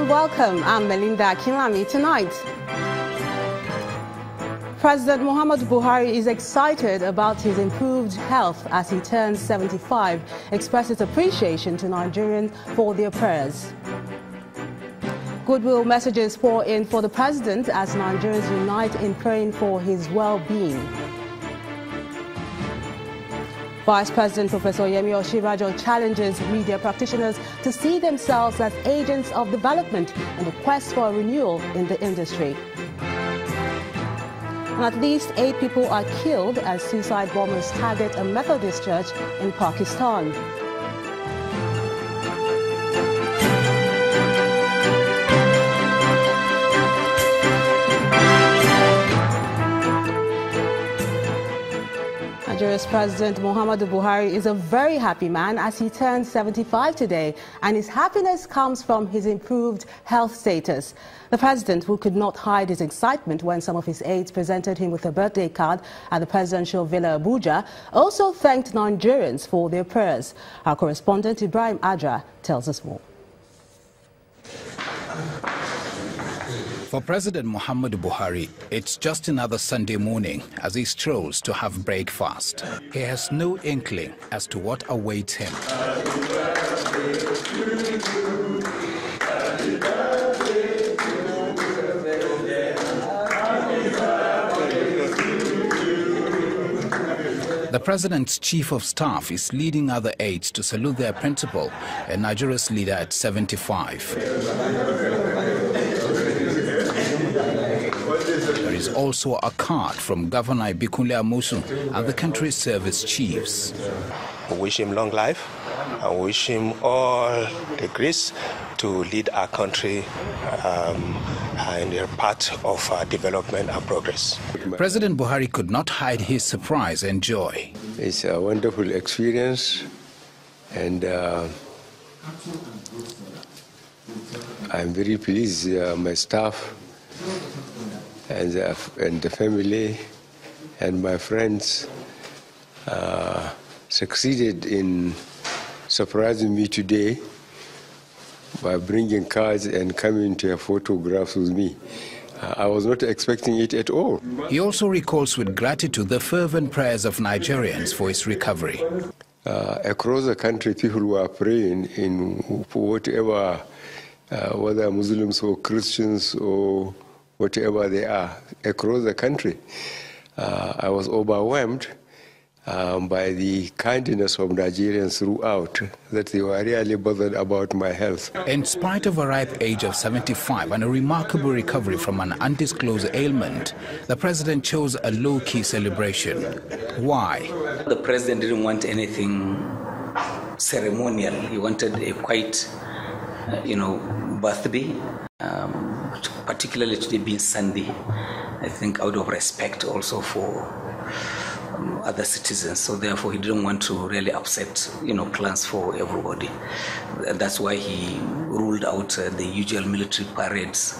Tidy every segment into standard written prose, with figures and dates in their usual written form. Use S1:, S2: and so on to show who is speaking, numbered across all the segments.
S1: welcome. I'm Melinda Kinlami. Tonight, President Muhammadu Buhari is excited about his improved health as he turns 75, expresses appreciation to Nigerians for their prayers. Goodwill messages pour in for the president as Nigerians unite in praying for his well-being. Vice President Professor Yemi Osinbajo challenges media practitioners to see themselves as agents of development in the quest for a renewal in the industry. And at least 8 people are killed as suicide bombers target a Methodist church in Pakistan. Nigeria's President Muhammadu Buhari is a very happy man as he turns 75 today, and his happiness comes from his improved health status. The president, who could not hide his excitement when some of his aides presented him with a birthday card at the presidential villa Abuja, also thanked Nigerians for their prayers. Our correspondent Ibrahim Adra tells us more.
S2: For President Muhammadu Buhari, it's just another Sunday morning as he strolls to have breakfast. He has no inkling as to what awaits him. The president's chief of staff is leading other aides to salute their principal, a Nigeria's leader at 75. There is also a card from Governor Ibikunle Amosun and the country's service chiefs.
S3: I wish him long life. I wish him all the grace to lead our country in the path of development and progress.
S2: President Buhari could not hide his surprise and joy.
S4: It's a wonderful experience, and I'm very pleased my staff and the family and my friends succeeded in surprising me today by bringing cards and coming to have photographs with me. I was not expecting it at all.
S2: He also recalls with gratitude the fervent prayers of Nigerians for his recovery.
S4: Across the country, people were praying for whatever, whether Muslims or Christians or whatever they are, across the country. I was overwhelmed by the kindness of Nigerians throughout, that they were really bothered about my health.
S2: In spite of a ripe age of 75 and a remarkable recovery from an undisclosed ailment, the president chose a low-key celebration. Why?
S5: The president didn't want anything ceremonial. He wanted a quite, birthday. Particularly today being Sunday, I think out of respect also for other citizens. So therefore, he didn't want to really upset, plans for everybody. That's why he ruled out the usual military parades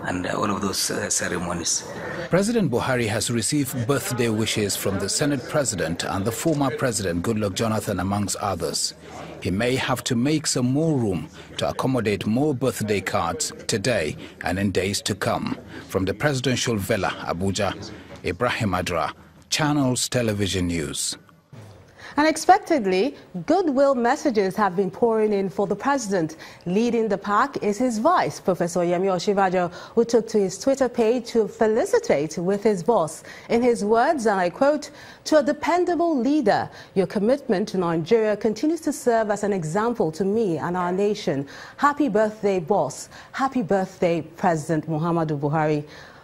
S5: and all of those ceremonies.
S2: President Buhari has received birthday wishes from the Senate President and the former President Goodluck Jonathan, amongst others. He may have to make some more room to accommodate more birthday cards today and in days to come. From the presidential villa, Abuja, Ibrahim Adra, Channels Television News.
S1: Unexpectedly, goodwill messages have been pouring in for the president. Leading the pack is his vice, Professor Yemi Osinbajo, who took to his Twitter page to felicitate with his boss. In his words, and I quote, "To a dependable leader, your commitment to Nigeria continues to serve as an example to me and our nation. Happy birthday, boss. Happy birthday, President Muhammadu Buhari."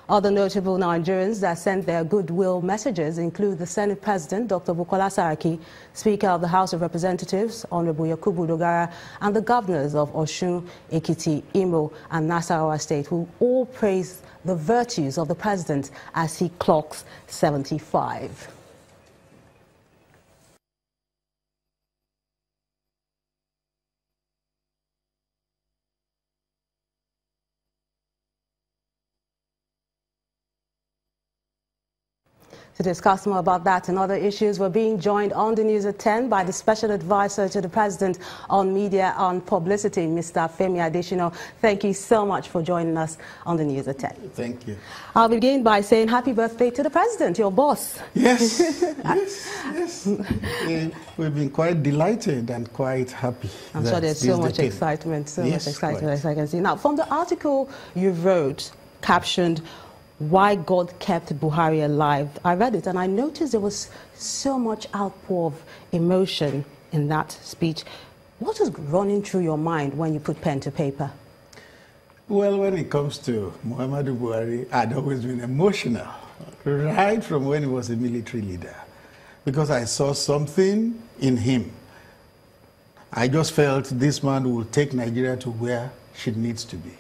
S1: Other notable Nigerians that sent their goodwill messages include the Senate President, Dr. Bukola Saraki, Speaker of the House of Representatives, Honorable Yakubu Dogara, and the governors of Osun, Ekiti, Imo, and Nasarawa State, who all praised the virtues of the president as he clocks 75. To discuss more about that and other issues, we're being joined on the news at 10 by the Special Advisor to the President on Media and Publicity, Mr. Femi Adesina. Thank you so much for joining us on the news at 10.
S6: Thank you.
S1: I'll begin by saying happy birthday to the President, your boss.
S6: Yes, yes. We've been quite delighted and quite happy.
S1: I'm sure there's so much excitement, much excitement as I can see. Now, from the article you wrote, captioned, "Why God Kept Buhari Alive," I read it and I noticed there was so much outpour of emotion in that speech. What was running through your mind when you put pen to paper?
S6: Well, when it comes to Muhammadu Buhari, I'd always been emotional, right from when he was a military leader, because I saw something in him. I just felt this man will take Nigeria to where she needs to be.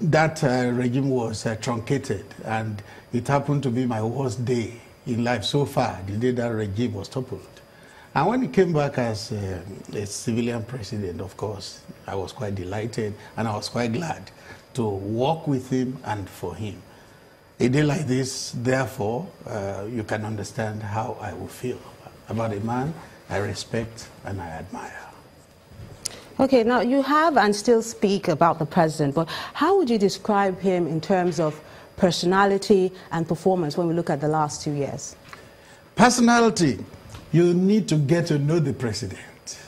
S6: That regime was truncated, and it happened to be my worst day in life so far, the day that regime was toppled. And when he came back as a civilian president, of course, I was quite delighted, and I was quite glad to work with him and for him. A day like this, therefore, you can understand how I would feel about a man I respect and I admire.
S1: Okay, now you have and still speak about the president, but how would you describe him in terms of personality and performance when we look at the last 2 years?
S6: Personality, you need to get to know the president.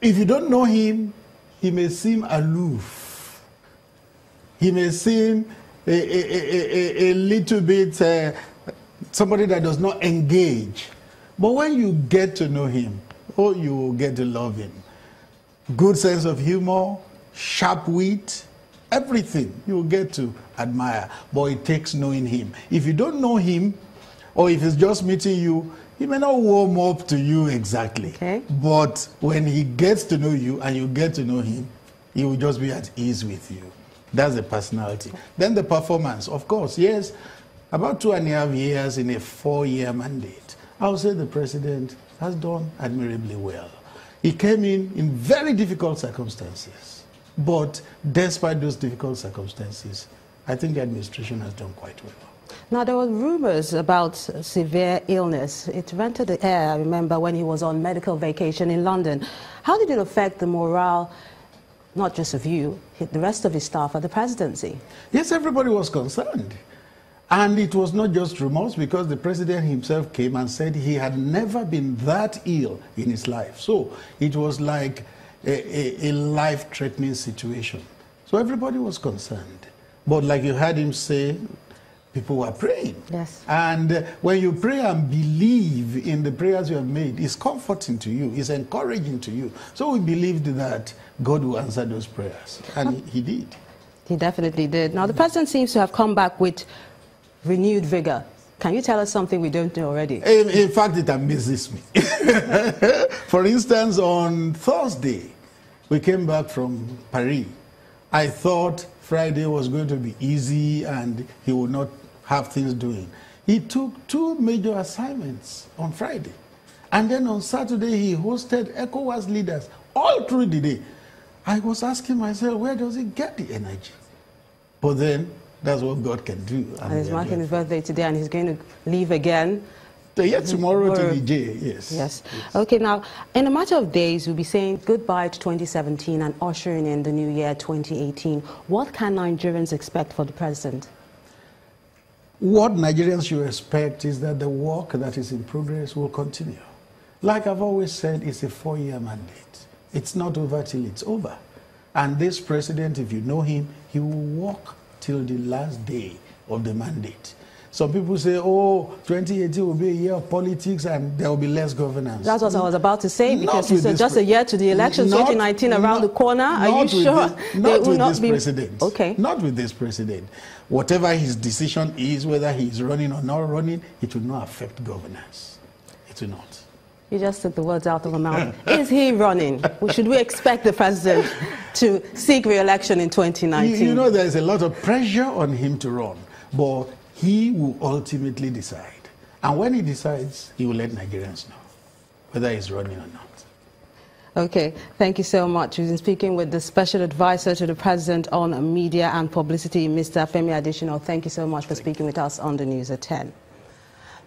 S6: If you don't know him, he may seem aloof. He may seem a little bit somebody that does not engage. But when you get to know him, oh, you will get to love him. Good sense of humor, sharp wit, everything you will get to admire. But it takes knowing him. If you don't know him, or if he's just meeting you, he may not warm up to you exactly.
S1: Okay.
S6: But when he gets to know you and you get to know him, he will just be at ease with you. That's the personality. Then the performance, of course, yes, about 2.5 years in a 4-year mandate. I would say the president has done admirably well. He came in very difficult circumstances. But despite those difficult circumstances, I think the administration has done quite well.
S1: Now, there were rumors about severe illness. It rented the air, I remember, when he was on medical vacation in London. How did it affect the morale, not just of you, the rest of his staff at the presidency?
S6: Yes, everybody was concerned. And it was not just rumors, because the president himself came and said he had never been that ill in his life. So it was like a life-threatening situation. So everybody was concerned. But like you heard him say, people were praying.
S1: Yes.
S6: And when you pray and believe in the prayers you have made, it's comforting to you, it's encouraging to you. So we believed that God will answer those prayers. And he did.
S1: He definitely did. Now, the president seems to have come back with renewed vigor. Can you tell us something we don't know already?
S6: In fact, it amazes me. For instance, on Thursday, we came back from Paris. I thought Friday was going to be easy and he would not have things doing. He took 2 major assignments on Friday. And then on Saturday, he hosted ECOWAS leaders all through the day. I was asking myself, where does he get the energy? But then, that's what God can do.
S1: And he's marking his birthday today, and he's going to leave again.
S6: Yes, tomorrow to Niger, yes.
S1: Yes. Okay, now, in a matter of days, we'll be saying goodbye to 2017 and ushering in the new year, 2018. What can Nigerians expect for the president?
S6: What Nigerians should expect is that the work that is in progress will continue. Like I've always said, it's a 4-year mandate. It's not over till it's over. And this president, if you know him, he will work till the last day of the mandate. Some people say, oh, 2018 will be a year of politics and there will be less governance.
S1: That's what I was about to say, because you said just a year to the elections, 2019 around the corner. Are you sure?
S6: Not with this president.
S1: Okay.
S6: Not with this president. Whatever his decision is, whether he is running or not running, it will not affect governance. It will not.
S1: You just took the words out of my mouth. Is he running? Should we expect the president to seek re-election in 2019?
S6: You know, there's a lot of pressure on him to run, but he will ultimately decide. And when he decides, he will let Nigerians know whether he's running or not.
S1: Okay, thank you so much. We've been speaking with the Special Advisor to the President on Media and Publicity, Mr. Femi Adesina. Thank you so much for speaking with us on the News at 10.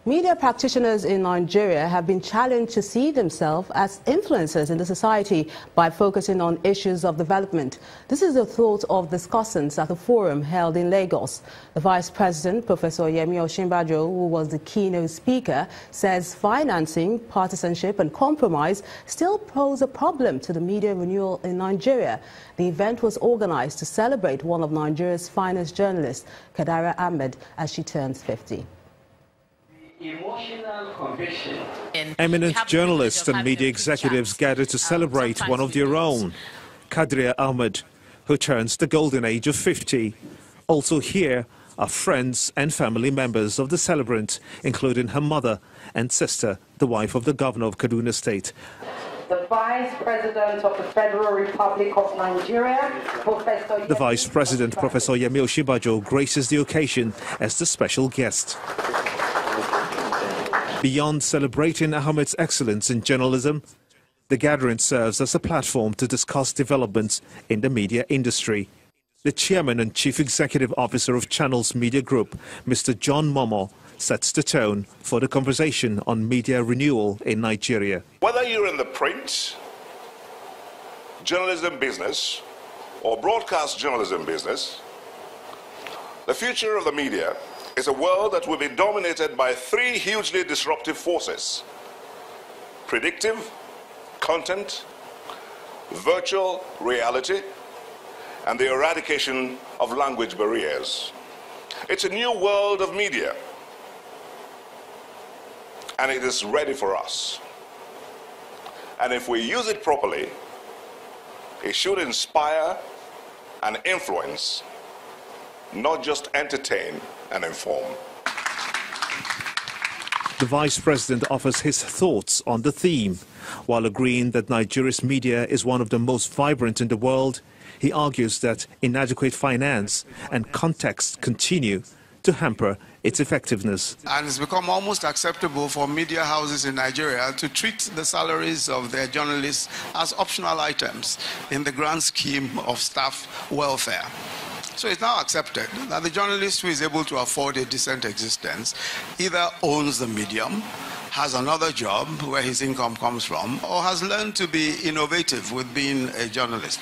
S1: Media practitioners in Nigeria have been challenged to see themselves as influencers in the society by focusing on issues of development. This is the thought of discussants at a forum held in Lagos. The Vice President, Professor Yemi Osinbajo, who was the keynote speaker, says financing, partisanship and compromise still pose a problem to the media renewal in Nigeria. The event was organized to celebrate one of Nigeria's finest journalists, Kadira Ahmed, as she turns 50.
S7: Emotional conviction.
S8: Eminent journalists and media executives gathered to celebrate one of their own, Kadira Ahmed, who turns the golden age of 50. Also here are friends and family members of the celebrant, including her mother and sister, the wife of the governor of Kaduna State.
S7: The Vice President of the Federal Republic of Nigeria, Professor...
S8: The Vice President, Professor Yemi Osinbajo, graces the occasion as the special guest. Beyond celebrating Ahmed's excellence in journalism, the gathering serves as a platform to discuss developments in the media industry. The Chairman and Chief Executive Officer of Channels Media Group, Mr. John Momo, sets the tone for the conversation on media renewal in Nigeria.
S9: Whether you're in the print, journalism business, or broadcast journalism business, the future of the media is a world that will be dominated by three hugely disruptive forces: predictive, content, virtual reality, and the eradication of language barriers. It's a new world of media, and it is ready for us. And if we use it properly, it should inspire and influence, not just entertain and inform.
S8: The Vice President offers his thoughts on the theme. While agreeing that Nigeria's media is one of the most vibrant in the world, he argues that inadequate finance and context continue to hamper its effectiveness.
S10: And it's become almost acceptable for media houses in Nigeria to treat the salaries of their journalists as optional items in the grand scheme of staff welfare. So it's now accepted that the journalist who is able to afford a decent existence either owns the medium, has another job where his income comes from, or has learned to be innovative with being a journalist.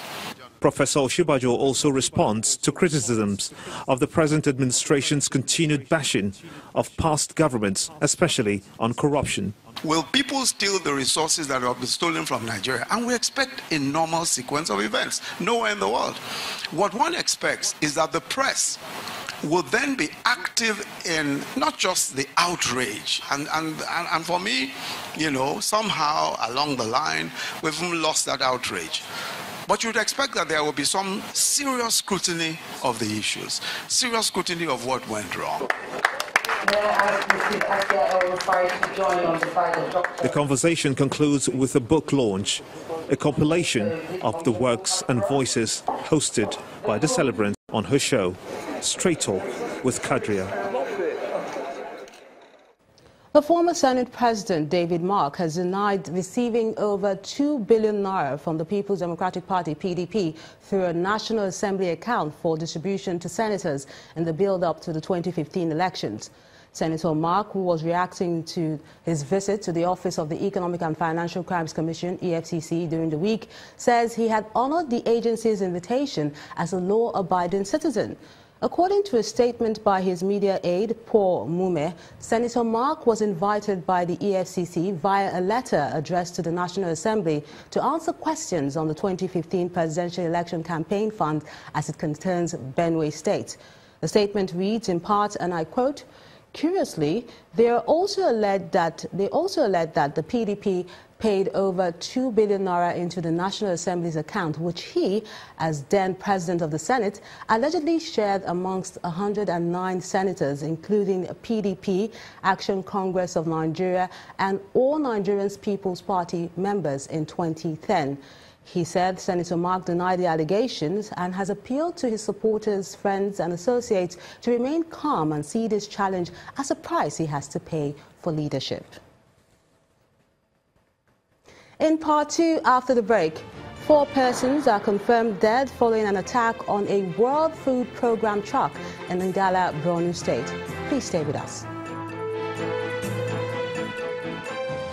S8: Professor Osinbajo also responds to criticisms of the present administration's continued bashing of past governments, especially on corruption.
S10: Will people steal the resources that have been stolen from Nigeria? And we expect a normal sequence of events nowhere in the world. What one expects is that the press will then be active in not just the outrage. And for me, you know, somehow along the line, we've lost that outrage. But you'd expect that there will be some serious scrutiny of the issues, serious scrutiny of what went wrong.
S8: The conversation concludes with a book launch, a compilation of the works and voices hosted by the celebrant on her show, Straight Talk with Kadria.
S1: The former Senate President, David Mark, has denied receiving over 2 billion naira from the People's Democratic Party, PDP, through a National Assembly account for distribution to senators in the build-up to the 2015 elections. Senator Mark, who was reacting to his visit to the Office of the Economic and Financial Crimes Commission, EFCC, during the week, says he had honored the agency's invitation as a law-abiding citizen. According to a statement by his media aide, Paul Mume, Senator Mark was invited by the EFCC via a letter addressed to the National Assembly to answer questions on the 2015 presidential election campaign fund as it concerns Benue State. The statement reads in part, and I quote, "Curiously, they also alleged that the PDP paid over 2 billion naira into the National Assembly's account, which he, as then President of the Senate, allegedly shared amongst 109 senators, including PDP, Action Congress of Nigeria, and all Nigerians People's Party members in 2010. He said Senator Mark denied the allegations and has appealed to his supporters, friends and associates to remain calm and see this challenge as a price he has to pay for leadership. In part 2, after the break, 4 persons are confirmed dead following an attack on a World Food Programme truck in Ngala, Borno State. Please stay with us.